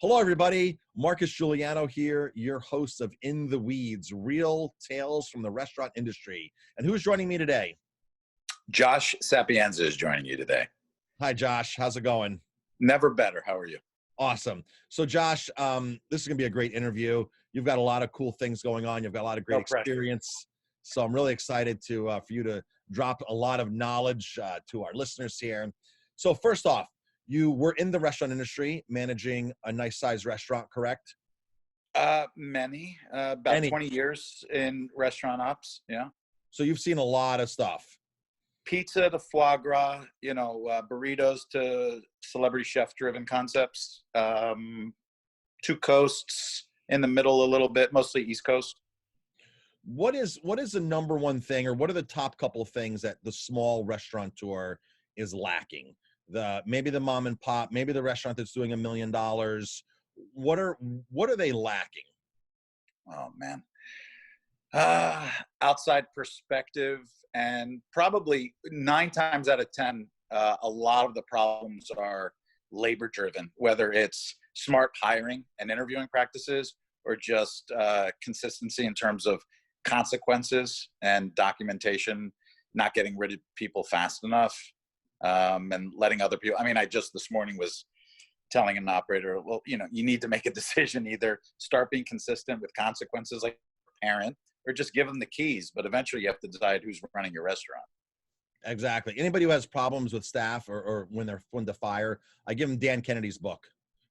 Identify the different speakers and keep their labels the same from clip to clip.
Speaker 1: Hello, everybody. Marcus Guiliano here, your host of In the Weeds, real tales from the restaurant industry. And who's joining me today?
Speaker 2: Josh Sapienza is joining you today.
Speaker 1: Hi, Josh. How's it going?
Speaker 2: Never better. How are you?
Speaker 1: Awesome. So, Josh, this is going to be a great interview. You've got a lot of cool things going on. You've got a lot of great experience. So I'm really excited for you to drop a lot of knowledge to our listeners here. So first off, you were in the restaurant industry, managing a nice sized restaurant, correct?
Speaker 2: About 20 years in restaurant ops. Yeah.
Speaker 1: So you've seen a lot of stuff.
Speaker 2: Pizza to foie gras, burritos to celebrity chef driven concepts. Two coasts, in the middle a little bit, mostly East Coast.
Speaker 1: What is the number one thing, or what are the top couple of things that the small restaurateur is lacking? Maybe the mom and pop, maybe the restaurant that's doing $1 million. What are they lacking?
Speaker 2: Oh man, outside perspective, and probably 9 times out of 10, a lot of the problems are labor driven, whether it's smart hiring and interviewing practices or just consistency in terms of consequences and documentation, not getting rid of people fast enough. And letting other people, I just this morning was telling an operator, well, you need to make a decision, either start being consistent with consequences like a parent, or just give them the keys. But eventually you have to decide who's running your restaurant.
Speaker 1: Exactly. Anybody who has problems with staff or when they're fun to fire, I give them Dan Kennedy's book,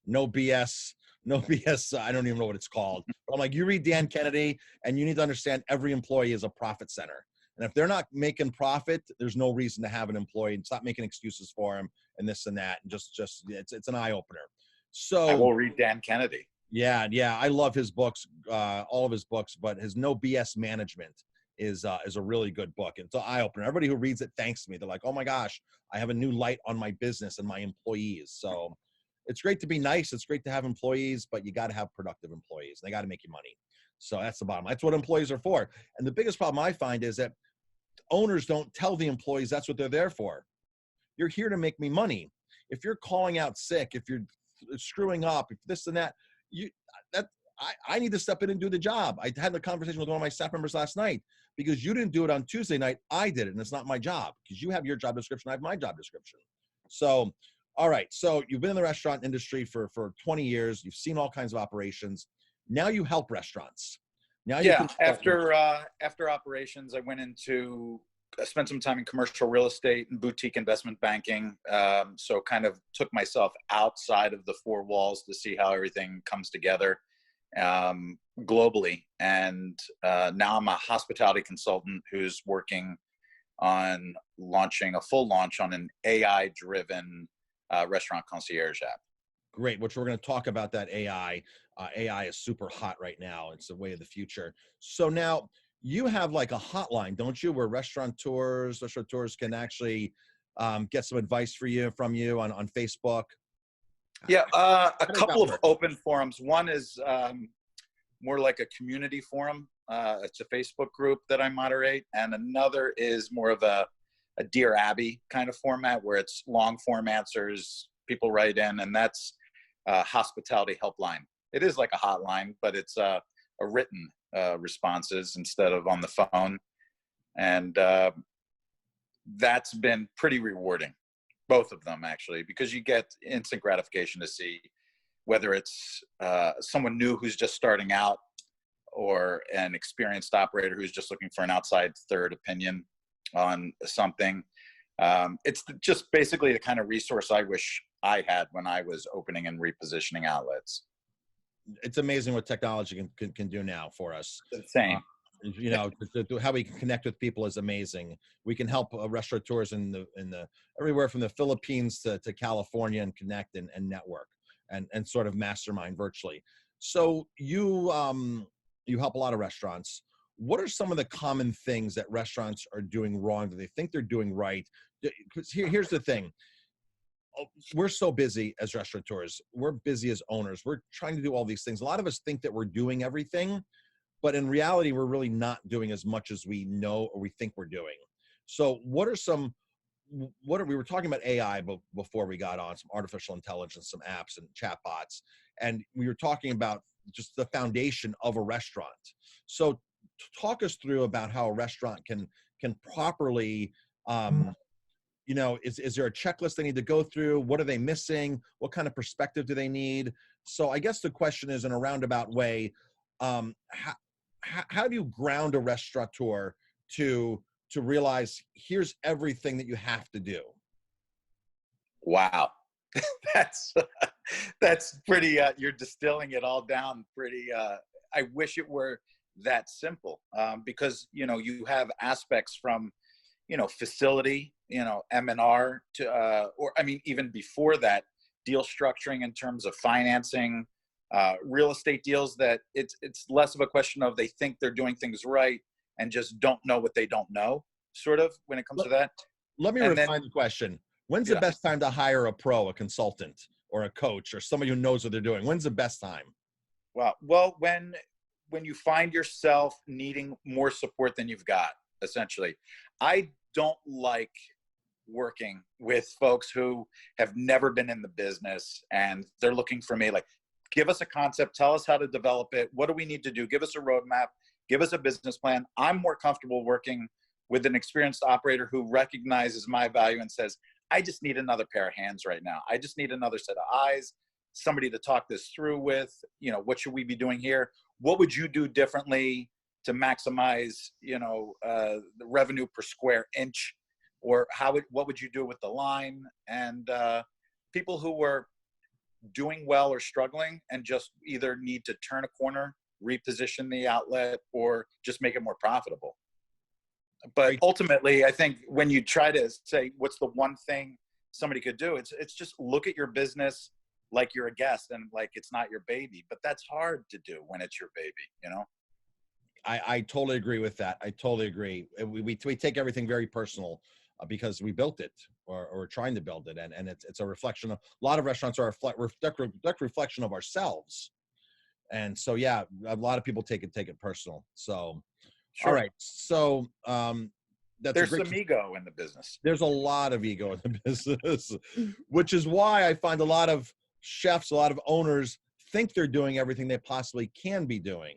Speaker 1: No BS. I don't even know what it's called. But I'm like, you read Dan Kennedy and you need to understand every employee is a profit center. And if they're not making profit, there's no reason to have an employee, and stop making excuses for them and this and that. And just it's an eye opener. So
Speaker 2: I will read Dan Kennedy.
Speaker 1: Yeah. I love his books, all of his books, but his No BS Management is a really good book. It's an eye opener. Everybody who reads it thanks me. They're like, oh my gosh, I have a new light on my business and my employees. So it's great to be nice. It's great to have employees, but you got to have productive employees. They got to make you money. So that's the bottom. That's what employees are for. And the biggest problem I find is that owners don't tell the employees that's what they're there for. You're here to make me money. If you're calling out sick, if you're screwing up, if this and that, I need to step in and do the job. I had a conversation with one of my staff members last night, because you didn't do it on Tuesday night. I did it, and it's not my job, because you have your job description. I have my job description. So, all right. So you've been in the restaurant industry for 20 years. You've seen all kinds of operations. Now you help restaurants. Now
Speaker 2: after operations, I spent some time in commercial real estate and boutique investment banking. So kind of took myself outside of the 4 walls to see how everything comes together globally. And now I'm a hospitality consultant who's working on launching a full launch on an AI-driven restaurant concierge app.
Speaker 1: Great, which we're going to talk about that AI. AI is super hot right now. It's the way of the future. So now you have like a hotline, don't you, where restaurateurs can actually get some advice from you on Facebook?
Speaker 2: Yeah, a couple of open forums. One is more like a community forum. It's a Facebook group that I moderate. And another is more of a Dear Abby kind of format, where it's long form answers. People write in, and that's hospitality helpline. It is like a hotline, but it's a written responses instead of on the phone. And that's been pretty rewarding, both of them actually, because you get instant gratification to see whether it's someone new who's just starting out, or an experienced operator who's just looking for an outside third opinion on something. It's just basically the kind of resource I wish I had when I was opening and repositioning outlets.
Speaker 1: It's amazing what technology can do now for us.
Speaker 2: Same.
Speaker 1: How we can connect with people is amazing. We can help restaurateurs in the everywhere from the Philippines to California, and connect and network and sort of mastermind virtually. So you help a lot of restaurants. What are some of the common things that restaurants are doing wrong that they think they're doing right? Because here's the thing. We're so busy as restaurateurs. We're busy as owners. We're trying to do all these things. A lot of us think that we're doing everything, but in reality, we're really not doing as much as we know or we think we're doing. So what are some what are we were talking about AI before we got on, some artificial intelligence, some apps and chatbots, and we were talking about just the foundation of a restaurant. So talk us through about how a restaurant can properly, is there a checklist they need to go through? What are they missing? What kind of perspective do they need? So I guess the question is, in a roundabout way, how do you ground a restaurateur to realize here's everything that you have to do?
Speaker 2: Wow. that's that's pretty you're distilling it all down pretty I wish it were that simple, because you have aspects from facility, M&R to or I mean even before that, deal structuring in terms of financing, real estate deals, that it's less of a question of they think they're doing things right and just don't know what they don't know, sort of, when it comes to that.
Speaker 1: Let me refine the question. When's the best time to hire a pro, a consultant, or a coach, or somebody who knows what they're doing? When's the best time?
Speaker 2: Well, when you find yourself needing more support than you've got, essentially. I don't like working with folks who have never been in the business and they're looking for me, like, give us a concept, tell us how to develop it, what do we need to do, give us a roadmap, give us a business plan. I'm more comfortable working with an experienced operator who recognizes my value and says, I just need another pair of hands right now. I just need another set of eyes, somebody to talk this through with. What should we be doing here? What would you do differently to maximize, the revenue per square inch? Or what would you do with the line? And people who were doing well or struggling and just either need to turn a corner, reposition the outlet, or just make it more profitable. But ultimately, I think when you try to say, what's the one thing somebody could do? It's just look at your business like you're a guest and like it's not your baby. But that's hard to do when it's your baby,
Speaker 1: I totally agree with that. I totally agree. We take everything very personal because we built it or trying to build it. And it's a reflection of, a lot of restaurants are a direct reflection of ourselves. And so, yeah, a lot of people take it personal. So, sure. All right. So
Speaker 2: there's some ego in the business.
Speaker 1: There's a lot of ego in the business, which is why I find a lot of chefs, a lot of owners think they're doing everything they possibly can be doing.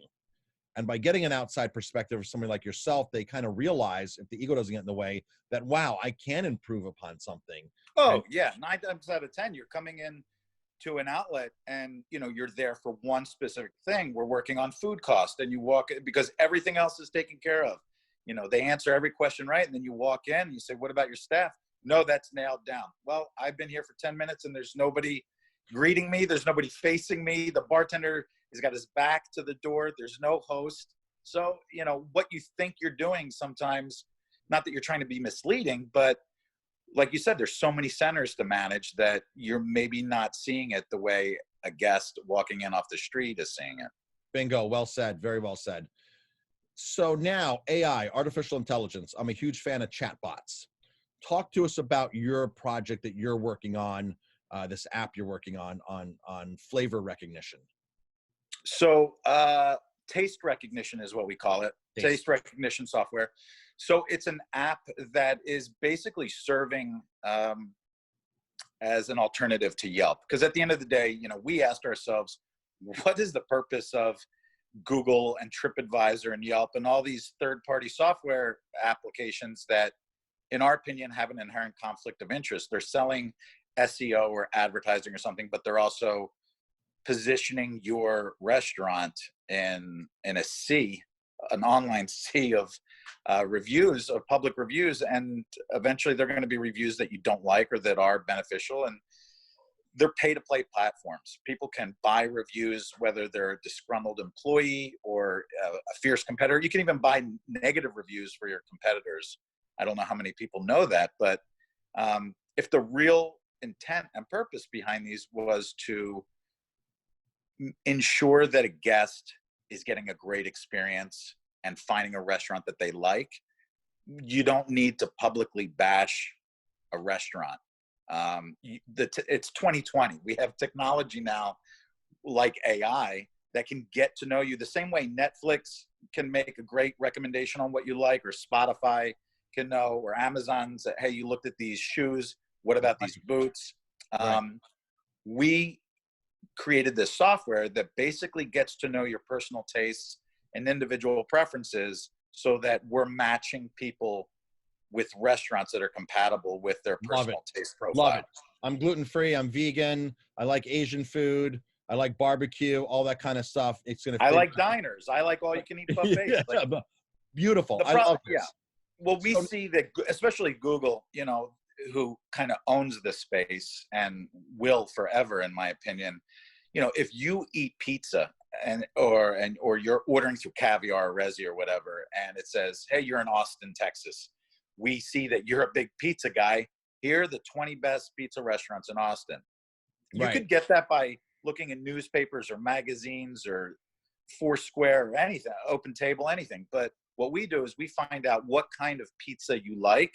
Speaker 1: And by getting an outside perspective of somebody like yourself, they kind of realize, if the ego doesn't get in the way, that, wow, I can improve upon something.
Speaker 2: Oh, yeah. 9 times out of 10, you're coming in to an outlet and, you're there for one specific thing. We're working on food cost, and you walk in because everything else is taken care of. They answer every question right. And then you walk in and you say, what about your staff? No, that's nailed down. Well, I've been here for 10 minutes and there's nobody greeting me. There's nobody facing me. The bartender has got his back to the door. There's no host. So, what you think you're doing sometimes, not that you're trying to be misleading, but like you said, there's so many centers to manage that you're maybe not seeing it the way a guest walking in off the street is seeing it.
Speaker 1: Bingo. Well said. Very well said. So now AI, artificial intelligence. I'm a huge fan of chatbots. Talk to us about your project that you're working on, this app you're working on flavor recognition.
Speaker 2: So taste recognition is what we call it. Taste recognition software. So it's an app that is basically serving as an alternative to Yelp. Because at the end of the day, we asked ourselves, what is the purpose of Google and TripAdvisor and Yelp and all these third-party software applications that, in our opinion, have an inherent conflict of interest? They're selling SEO or advertising or something, but they're also positioning your restaurant in a sea, an online sea of reviews, of public reviews, and eventually they're going to be reviews that you don't like or that are beneficial. And they're pay-to-play platforms. People can buy reviews, whether they're a disgruntled employee or a fierce competitor. You can even buy negative reviews for your competitors. I don't know how many people know that, but if the real intent and purpose behind these was to ensure that a guest is getting a great experience and finding a restaurant that they like, you don't need to publicly bash a restaurant. It's 2020. We have technology now like AI that can get to know you the same way Netflix can make a great recommendation on what you like, or Spotify can know, or Amazon say, hey, you looked at these shoes. What about these boots? We created this software that basically gets to know your personal tastes and individual preferences so that we're matching people with restaurants that are compatible with their personal taste profile.
Speaker 1: Love it. I'm gluten-free. I'm vegan. I like Asian food. I like barbecue, all that kind of stuff. It's going to
Speaker 2: I like diners. I like all-you-can-eat buffets.
Speaker 1: Yeah, beautiful. I love this.
Speaker 2: Yeah. Well, we see that, especially Google, you know, who kind of owns this space and will forever, in my opinion. You know, if you eat pizza or you're ordering through Caviar or Resi or whatever, and it says, hey, you're in Austin, Texas. We see that you're a big pizza guy. Here are the 20 best pizza restaurants in Austin. You could get that by looking in newspapers or magazines or Foursquare or anything, Open Table, anything. But what we do is we find out what kind of pizza you like,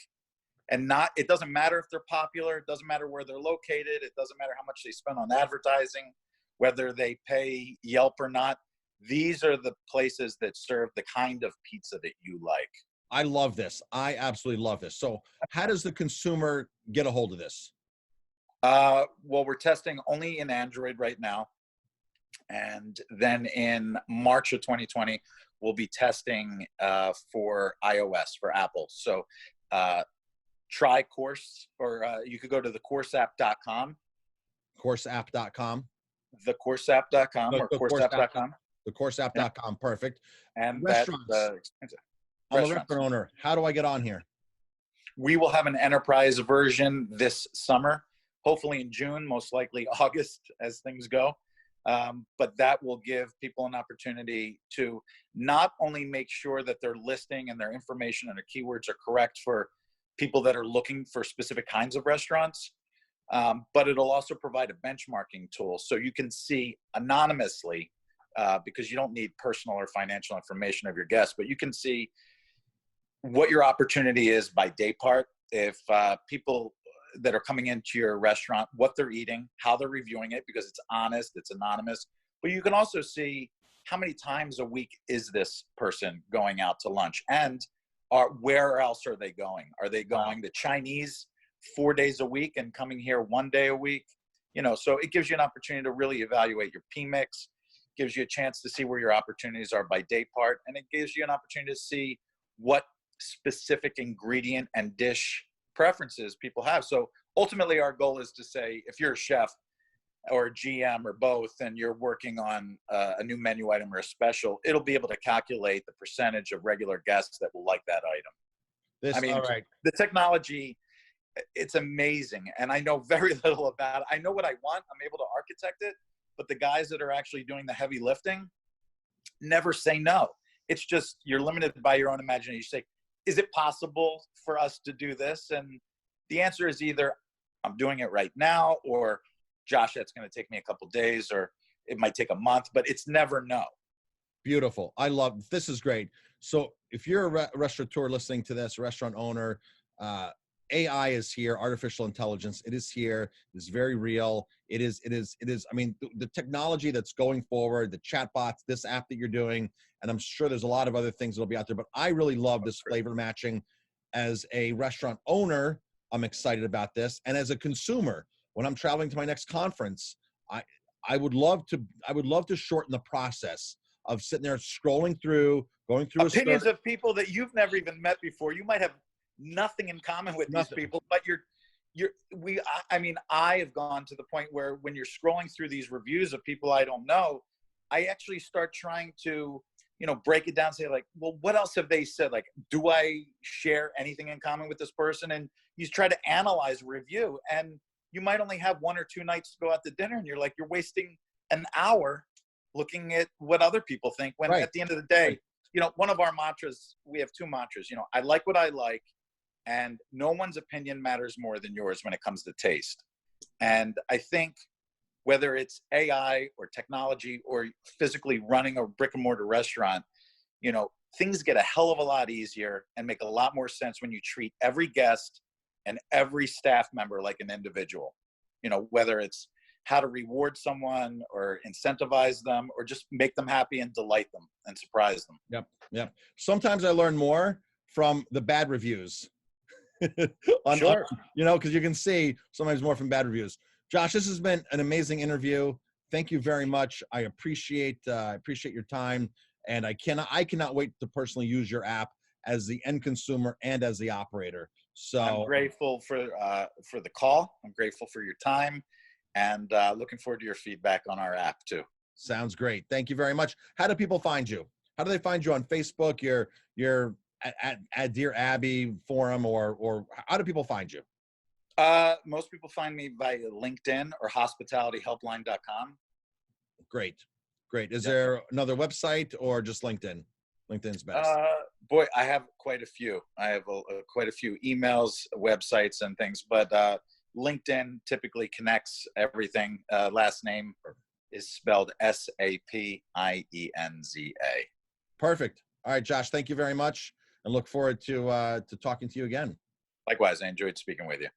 Speaker 2: and it doesn't matter if they're popular. It doesn't matter where they're located. It doesn't matter how much they spend on advertising, whether they pay Yelp or not. These are the places that serve the kind of pizza that you like.
Speaker 1: I love this. I absolutely love this. So how does the consumer get a hold of this?
Speaker 2: Well, we're testing only in Android right now. And then in March of 2020, we'll be testing for iOS, for Apple. So try Course, or you could go to thecourseapp.com.
Speaker 1: Courseapp.com.
Speaker 2: Thecourseapp.com or courseapp.com.
Speaker 1: Thecourseapp.com. Perfect.
Speaker 2: And
Speaker 1: restaurants. I'm a restaurant owner. How do I get on here?
Speaker 2: We will have an enterprise version this summer, hopefully in June, most likely August as things go. But that will give people an opportunity to not only make sure that their listing and their information and their keywords are correct for people that are looking for specific kinds of restaurants, but it'll also provide a benchmarking tool so you can see anonymously, because you don't need personal or financial information of your guests, but you can see what your opportunity is by day part. If people that are coming into your restaurant, what they're eating, how they're reviewing it, because it's honest, it's anonymous. But you can also see how many times a week is this person going out to lunch, and where else are they going? Are they going to Chinese 4 days a week and coming here 1 day a week? You know, so it gives you an opportunity to really evaluate your P-mix, gives you a chance to see where your opportunities are by day part, and it gives you an opportunity to see what specific ingredient and dish preferences people have. So ultimately our goal is to say, if you're a chef or a GM or both, and you're working on a new menu item or a special, it'll be able to calculate the percentage of regular guests that will like that item. I mean, the technology, it's amazing. And I know very little about it. I know what I want. I'm able to architect it, but the guys that are actually doing the heavy lifting never say no. It's just, you're limited by your own imagination. You say, is it possible for us to do this? And the answer is either I'm doing it right now, or Josh, that's going to take me a couple days, or it might take a month, but it's never no.
Speaker 1: Beautiful. I love this. Is great. So if you're a restaurateur listening to this, restaurant owner, AI is here. Artificial intelligence. It is here. It is very real. It is. I mean, the technology that's going forward, the chatbots, this app that you're doing, and I'm sure there's a lot of other things that'll be out there, but I really love this flavor matching. As a restaurant owner, I'm excited about this. And as a consumer, when I'm traveling to my next conference, I would love to shorten the process of sitting there scrolling through, going through
Speaker 2: opinions of people that you've never even met before. You might have nothing in common with these people, but I mean, I have gone to the point where when you're scrolling through these reviews of people I don't know, I actually start trying to, break it down, say like, well, what else have they said? Like, do I share anything in common with this person? And you try to analyze a review, and you might only have 1 or 2 nights to go out to dinner, and you're wasting an hour looking at what other people think, when at the end of the day, one of our mantras, we have 2 mantras, I like what I like, and no one's opinion matters more than yours when it comes to taste. And I think whether it's AI or technology or physically running a brick and mortar restaurant, things get a hell of a lot easier and make a lot more sense when you treat every guest and every staff member like an individual, whether it's how to reward someone or incentivize them or just make them happy and delight them and surprise them.
Speaker 1: Yep. Sometimes I learn more from the bad reviews.
Speaker 2: Sure.
Speaker 1: You know, because you can see sometimes more from bad reviews. Josh, this has been an amazing interview. Thank you very much. I appreciate your time, and I cannot wait to personally use your app as the end consumer and as the operator. So
Speaker 2: I'm grateful for the call. I'm grateful for your time, and looking forward to your feedback on our app too.
Speaker 1: Sounds great. Thank you very much. How do people find you? How do they find you on Facebook? Your at Dear Abby forum, or how do people find you?
Speaker 2: Most people find me via LinkedIn or hospitalityhelpline.com.
Speaker 1: Great. Is there another website or just LinkedIn? LinkedIn's best.
Speaker 2: Boy, I have quite a few. I have quite a few emails, websites, and things, but LinkedIn typically connects everything. Last name is spelled Sapienza.
Speaker 1: Perfect. All right, Josh, thank you very much, and look forward to talking to you again.
Speaker 2: Likewise, I enjoyed speaking with you.